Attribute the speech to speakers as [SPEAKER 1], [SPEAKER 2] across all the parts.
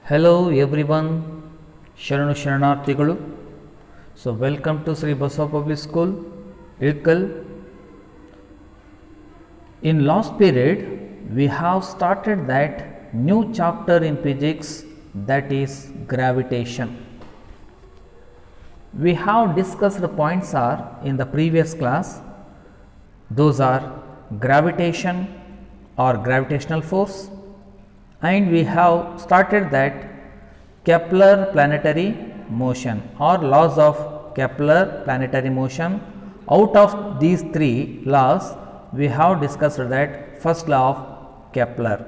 [SPEAKER 1] Hello everyone, Sharanu Sharanarthigalu. So welcome to Sri Basava Public School, Ilkal. In last period, we have started that new chapter in physics, that is gravitation. We have discussed the points are in the previous class. Those are gravitation or gravitational force, and we have started that Kepler planetary motion or laws of Kepler planetary motion. Out of these three laws, we have discussed that first law of Kepler.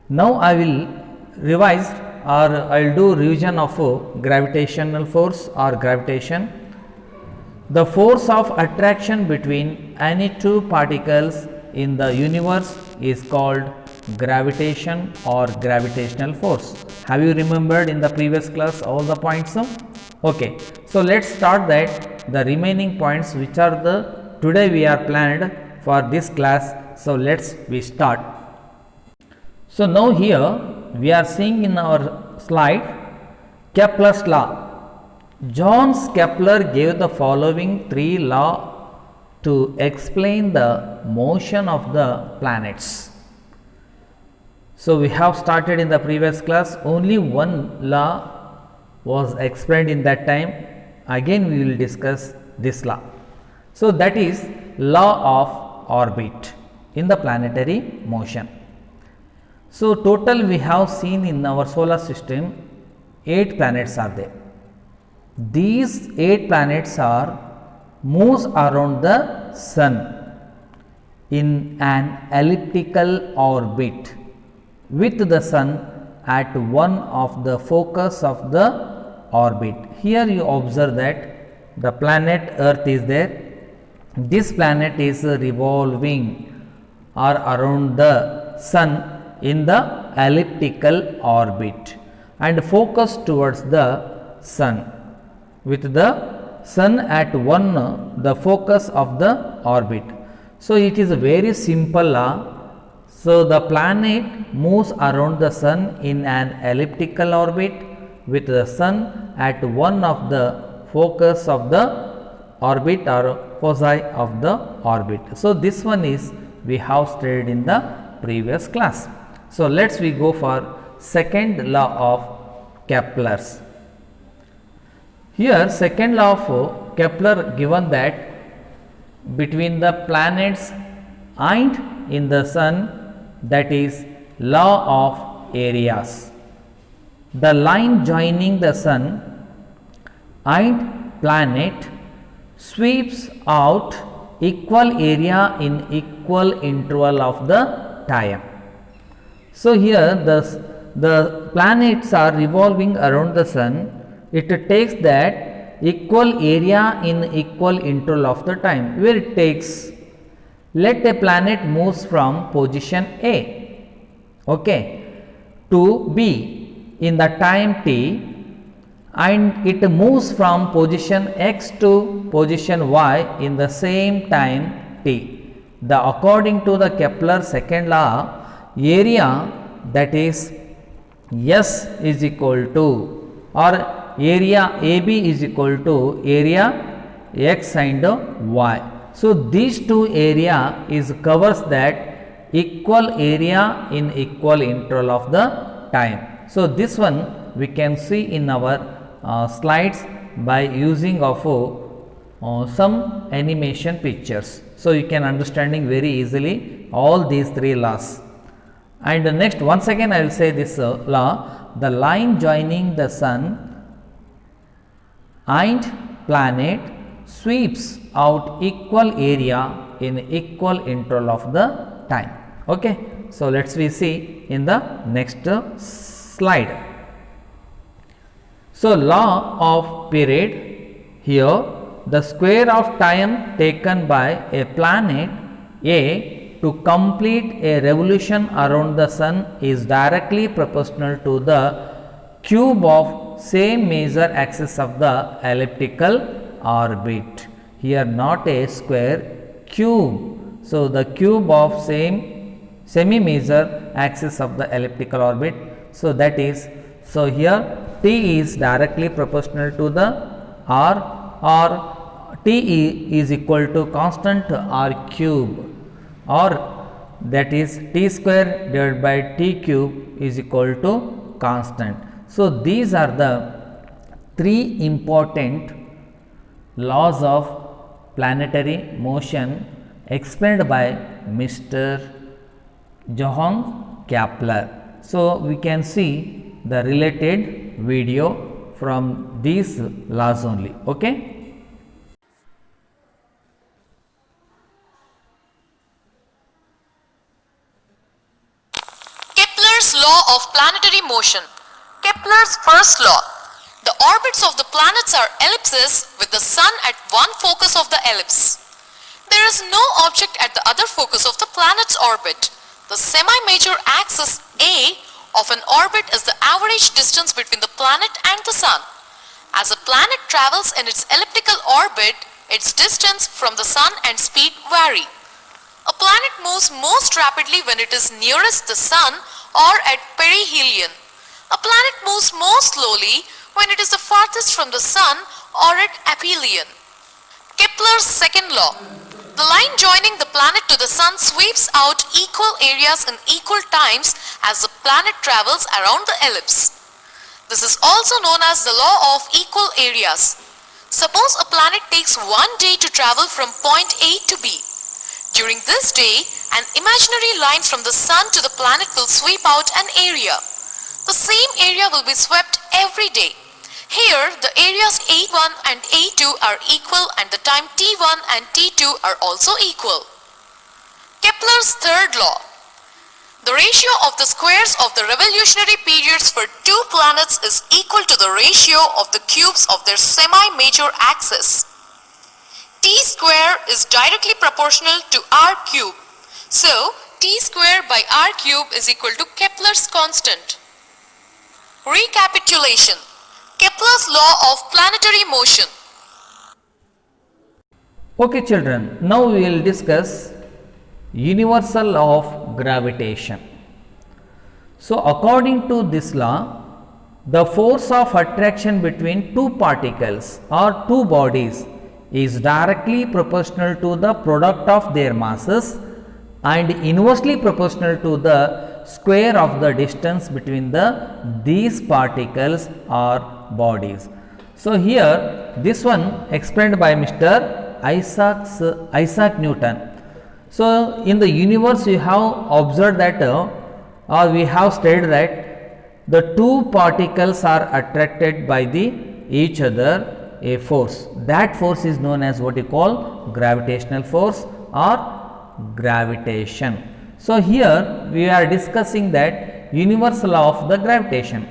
[SPEAKER 1] Now I will revise or I will do revision of gravitational force or gravitation. The force of attraction between any two particles in the universe is called gravitation or gravitational force. Have you remembered in the previous class all the points? Okay, so let's start that the remaining points which are the today we are planned for this class. So let's we start. So now here we are seeing in our slide Kepler's law. Johannes Kepler gave the following three laws to explain the motion of the planets. So we have started in the previous class, only one law was explained in that time. Again we will discuss this law. So that is law of orbit in the planetary motion. So total we have seen in our solar system 8 planets are there. These 8 planets are moves around the sun in an elliptical orbit with the sun at one of the focus of the orbit. Here you observe that the planet Earth is there. This planet is revolving or around the sun in the elliptical orbit and focus towards the sun with the sun at one the focus of the orbit. So it is a very simple law. So the planet moves around the sun in an elliptical orbit with the sun at one of the focus of the orbit or foci of the orbit. So this one is we have studied in the previous class. So let's we go for second law of Kepler's. Here second law of Kepler given that between the planets and in the sun, that is law of areas. The line joining the sun and planet sweeps out equal area in equal interval of the time. So here the planets are revolving around the sun. It takes that equal area in equal interval of the time, where it takes, let a planet moves from position A, okay, to B in the time t, and it moves from position X to position Y in the same time t. According to the Kepler second law, area, that is S is equal to, or area AB is equal to area X and Y. So these two area is covers that equal area in equal interval of the time. So this one we can see in our slides by using of some animation pictures. So you can understanding very easily all these three laws. And next, once again I will say this law, the line joining the sun and planet sweeps out equal area in equal interval of the time. Okay. So let's we see in the next slide. So law of period, here the square of time taken by a planet A to complete a revolution around the sun is directly proportional to the cube of same major axis of the elliptical orbit. Here not a square, cube. So the cube of semi major axis of the elliptical orbit. So that is So here T is directly proportional to the R, or T is equal to constant R cube, or that is T square divided by T cube is equal to constant. So these are the three important laws of planetary motion explained by Mr. Johannes Kepler. So we can see the related video from these laws only. Okay.
[SPEAKER 2] Kepler's law of planetary motion. Kepler's first law. The orbits of the planets are ellipses with the sun at one focus of the ellipse. There is no object at the other focus of the planet's orbit. The semi-major axis A of an orbit is the average distance between the planet and the sun. As a planet travels in its elliptical orbit, its distance from the sun and speed vary. A planet moves most rapidly when it is nearest the sun or at perihelion. A planet moves more slowly when it is the farthest from the sun or at aphelion. Kepler's second law. The line joining the planet to the sun sweeps out equal areas in equal times as the planet travels around the ellipse. This is also known as the law of equal areas. Suppose a planet takes 1 day to travel from point A to B. During this day, an imaginary line from the sun to the planet will sweep out an area. The same area will be swept every day. Here, the areas A1 and A2 are equal and the time T1 and T2 are also equal. Kepler's third law. The ratio of the squares of the revolutionary periods for two planets is equal to the ratio of the cubes of their semi-major axis. T square is directly proportional to R cube. So, T square by R cube is equal to Kepler's constant. Recapitulation. Kepler's law of planetary motion.
[SPEAKER 1] Okay children, now we will discuss universal law of gravitation. So according to this law, the force of attraction between two particles or two bodies is directly proportional to the product of their masses and inversely proportional to the square of the distance between these particles or bodies. So here this one explained by Mr. Isaac Newton. So in the universe we have observed that or we have stated that the two particles are attracted by each other a force. That force is known as what you call gravitational force or gravitation. So here we are discussing that universal law of the gravitation.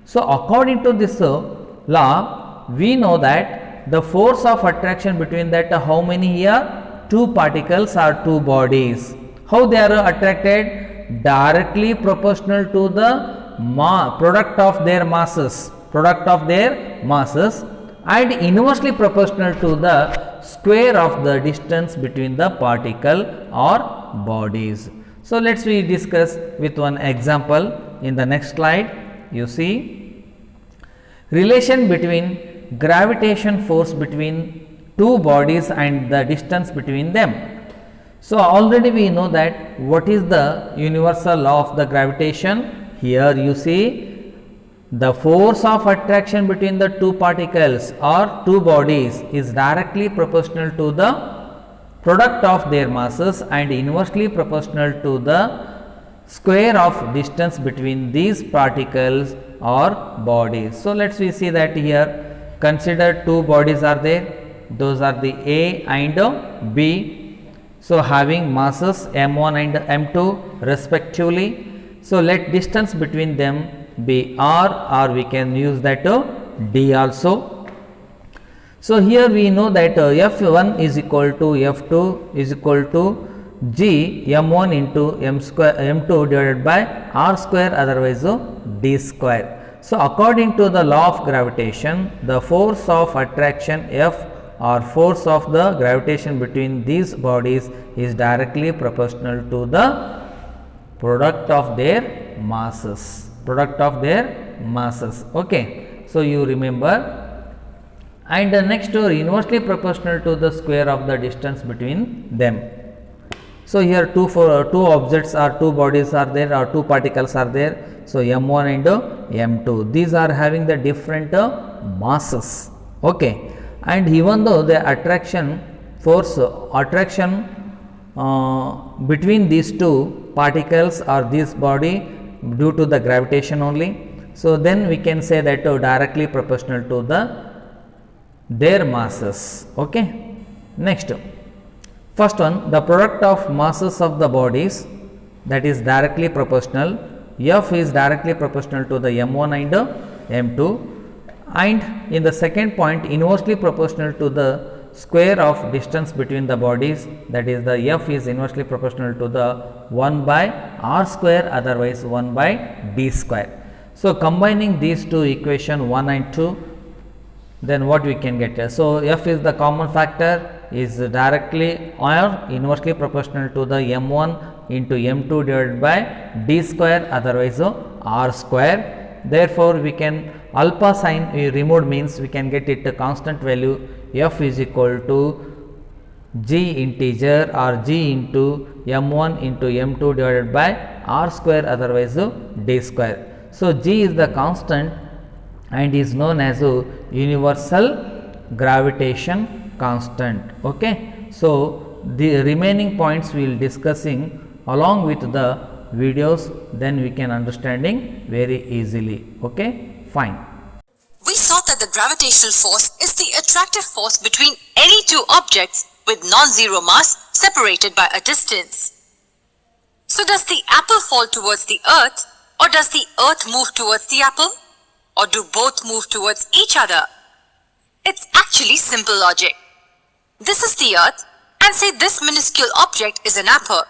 [SPEAKER 1] So according to this law, we know that the force of attraction between that how many here? Two particles or two bodies. How they are attracted? Directly proportional to the product of their masses, and inversely proportional to the square of the distance between the particle or bodies. So let's we discuss with one example in the next slide. You see relation between gravitation force between two bodies and the distance between them. So already we know that what is the universal law of the gravitation. Here you see the force of attraction between the two particles or two bodies is directly proportional to the product of their masses and inversely proportional to the square of distance between these particles or bodies. So let's we see that here. Consider two bodies are there. Those are the A and B. So having masses m1 and m2 respectively. So let distance between them be r, or we can use that d also. So here we know that F1 is equal to F2 is equal to G m1 into m2 divided by r square, otherwise d square. So according to the law of gravitation, the force of attraction F or force of the gravitation between these bodies is directly proportional to the product of their masses. masses. Okay, so you remember. And next, inversely proportional to the square of the distance between them. So here two objects or two bodies are there, or two particles are there. So m1 and m2, these are having the different masses. Okay, and even though the attraction force between these two particles or this body due to the gravitation only, so then we can say that directly proportional to their masses. Okay, next, first one, the product of masses of the bodies, that is directly proportional. F is directly proportional to the m1 and m2, and in the second point, inversely proportional to the square of distance between the bodies, that is the F is inversely proportional to the 1 by r square, otherwise 1 by d square. So combining these two equation 1 and 2, then what we can get? So F is the common factor, is directly or inversely proportional to the m1 into m2 divided by d square, otherwise r square. Therefore we can alpha sign we removed, means we can get it a constant value. F is equal to g integer or g into m1 into m2 divided by r square, otherwise d square. So g is the constant and is known as a universal gravitation constant. Okay, so the remaining points we will discussing along with the videos, then we can understanding very easily. Okay, fine.
[SPEAKER 2] We saw that the gravitational force is the attractive force between any two objects with non-zero mass separated by a distance. So does the apple fall towards the earth, or does the earth move towards the apple, or do both move towards each other? It's actually simple logic. This is the earth, and say this minuscule object is an apple.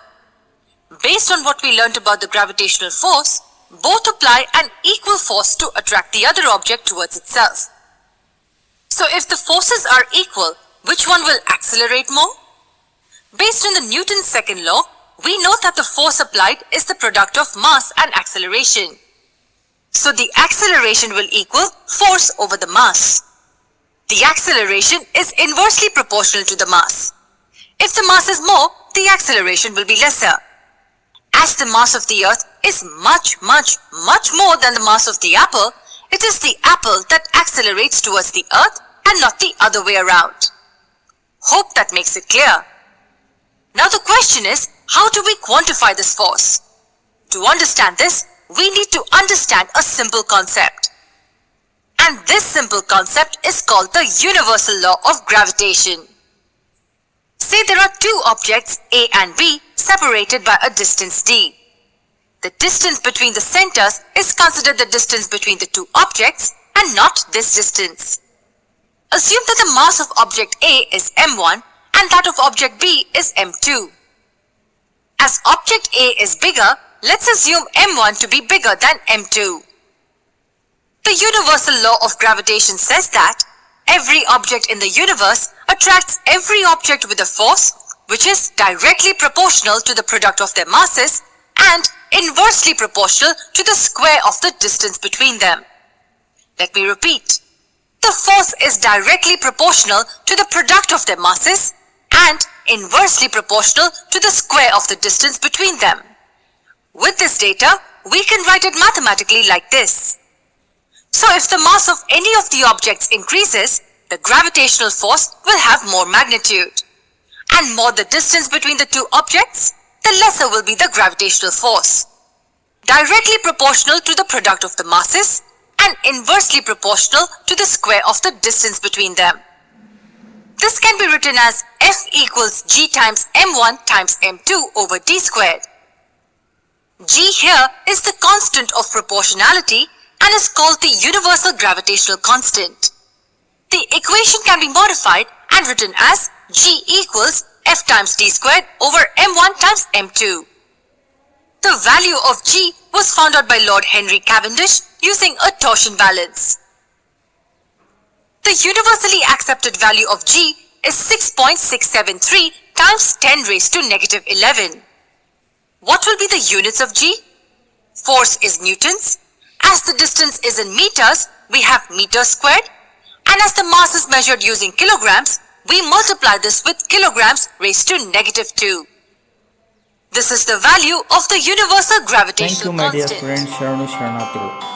[SPEAKER 2] Based on what we learnt about the gravitational force, both apply an equal force to attract the other object towards itself. So if the forces are equal, which one will accelerate more? Based on the Newton's second law, we know that the force applied is the product of mass and acceleration. So the acceleration will equal force over the mass. The acceleration is inversely proportional to the mass. If the mass is more, the acceleration will be lesser. As the mass of the earth is much more than the mass of the apple, it is the apple that accelerates towards the earth and not the other way around. Hope that makes it clear. Now the question is, how do we quantify this force? To understand this, we need to understand a simple concept. And this simple concept is called the universal law of gravitation. Say there are two objects A and B separated by a distance d. The distance between the centers is considered the distance between the two objects and not this distance. Assume that the mass of object A is m1 and that of object B is m2. As object A is bigger, let's assume m1 to be bigger than m2. The universal law of gravitation says that every object in the universe attracts every object with a force which is directly proportional to the product of their masses and inversely proportional to the square of the distance between them. Let me repeat. The force is directly proportional to the product of their masses and inversely proportional to the square of the distance between them. With this data, we can write it mathematically like this. So if the mass of any of the objects increases, the gravitational force will have more magnitude. And more the distance between the two objects, the lesser will be the gravitational force. Directly proportional to the product of the masses and inversely proportional to the square of the distance between them. This can be written as F equals G times m1 times m2 over d squared. G here is the constant of proportionality and is called the universal gravitational constant. The equation can be modified and written as G equals F times d squared over m1 times m2. The value of G was found out by Lord Henry Cavendish using a torsion balance. The universally accepted value of G is 6.673 times 10 raised to negative 11. What will be the units of G? Force is newtons
[SPEAKER 3] As the distance is in meters, we have meters squared, and as the mass is measured using kilograms, we multiply this with kilograms raised to -2. This is the value of the universal
[SPEAKER 1] Thank
[SPEAKER 3] gravitational
[SPEAKER 1] you, my dear
[SPEAKER 3] constant.
[SPEAKER 1] students. Sharanu Sharanathiru.